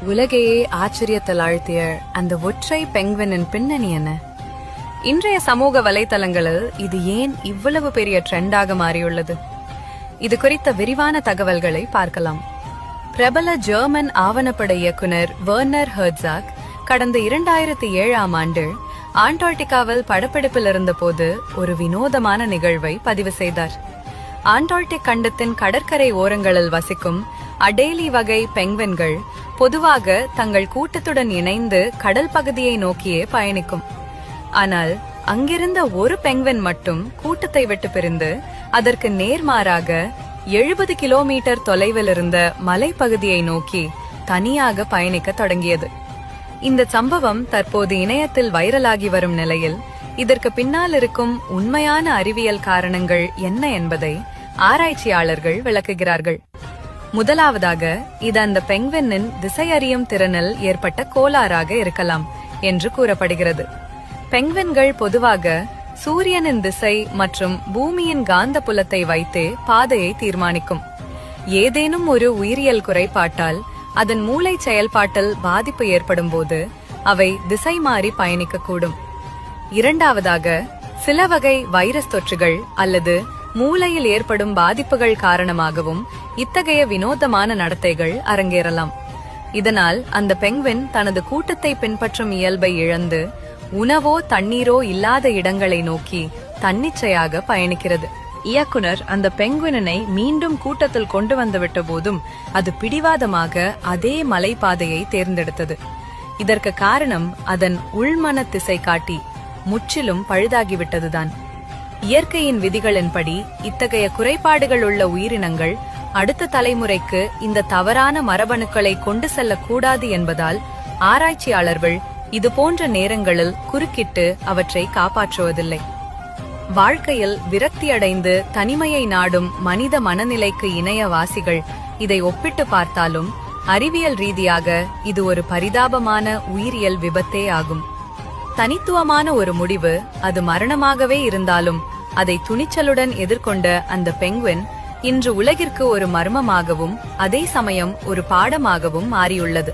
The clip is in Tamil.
உலகையே ஆச்சரியத்தில் ஆழ்த்திய அந்த ஒற்றை பெங்குவினின் பின்னணி என்ன? இன்றைய சமூக வலைதளங்களில் இது ஏன் இவ்வளவு பெரிய ட்ரெண்டாக மாறியுள்ளது? இது குறித்த விரிவான தகவல்களை பார்க்கலாம். பிரபல ஜெர்மன் ஆவணப்பட இயக்குனர் வெர்னர் ஹெர்ட்சாக் கடந்த 2007ஆம் ஆண்டு ஆண்டார்டிகாவில் படப்பிடிப்பில் இருந்தபோது ஒரு வினோதமான நிகழ்வை பதிவு செய்தார். ஆண்டார்டிக் கண்டத்தின் கடற்கரை ஓரங்களில் வசிக்கும் அடேலி வகை பெங்குவின்கள் பொதுவாக தங்கள் கூட்டத்துடன் இணைந்து கடல் பகுதியை நோக்கியே பயணிக்கும். ஆனால் அங்கிருந்த ஒரு பெங்குவின் மட்டும் கூட்டத்தை விட்டு பிரிந்து அதற்கு நேர்மாறாக 70 கிலோமீட்டர் தொலைவில் இருந்த மலைப்பகுதியை நோக்கி தனியாக பயணிக்க தொடங்கியது. இந்த சம்பவம் தற்போது இணையத்தில் வைரலாகி வரும் நிலையில் இதற்கு பின்னால் இருக்கும் உண்மையான அறிவியல் காரணங்கள் என்ன என்பதை ஆராய்ச்சியாளர்கள் விளக்குகிறார்கள். முதலாவதாக, இது அந்த பெங்குவினின் திசையறியும் திறனில் ஏற்பட்ட கோளாறாக இருக்கலாம் என்று கூறப்படுகிறது. பெங்குவின்கள் பொதுவாக சூரியனின் திசை மற்றும் பூமியின் காந்த புலத்தை வைத்தே பாதையை தீர்மானிக்கும். ஏதேனும் ஒரு உயிரியல் குறைபாட்டால் அதன் மூளை செயல்பாட்டில் பாதிப்பு ஏற்படும் போது அவை திசை மாறி பயணிக்கக்கூடும். இரண்டாவதாக, சில வகை வைரஸ் தொற்றுகள் அல்லது மூளையில் ஏற்படும் பாதிப்புகள் காரணமாகவும் இத்தகைய வினோதமான நடத்தைகள் அரங்கேறலாம். இதனால் அந்த பெங்குவின் தனது கூட்டத்தை பின்பற்றும் இயல்பை இழந்து உணவோ தண்ணீரோ இல்லாத இடங்களை நோக்கி தன்னிச்சையாக பயணிக்கிறது. இயக்குனர் அந்த பெங்குவினை மீண்டும் கூட்டத்தில் கொண்டு வந்துவிட்ட போதும் அது பிடிவாதமாக அதே மலைப்பாதையை தேர்ந்தெடுத்தது. இதற்கு காரணம் அதன் உள்மன திசை காட்டி முற்றிலும் பழுதாகிவிட்டதுதான். இயற்கையின் விதிகளின்படி இத்தகைய குறைபாடுகள் உள்ள உயிரினங்கள் அடுத்த தலைமுறைக்கு இந்த தவறான மரபணுக்களை கொண்டு செல்லக்கூடாது என்பதால் ஆராய்ச்சியாளர்கள் இதுபோன்ற நேரங்களில் குறுக்கிட்டு அவற்றை காப்பாற்றுவதில்லை. வாழ்க்கையில் விரக்தியடைந்து தனிமையை நாடும் மனித மனநிலைக்கு இணையவாசிகள் இதை ஒப்பிட்டு பார்த்தாலும் அறிவியல் ரீதியாக இது ஒரு பரிதாபமான உயிரியல் விபத்தே ஆகும். தனித்துவமான ஒரு முடிவு, அது மரணமாகவே இருந்தாலும் அதை துணிச்சலுடன் எதிர்கொண்ட அந்த பெங்குவின் இன்று உலகிற்கு ஒரு மர்மமாகவும் அதே சமயம் ஒரு பாடமாகவும் மாறியுள்ளது.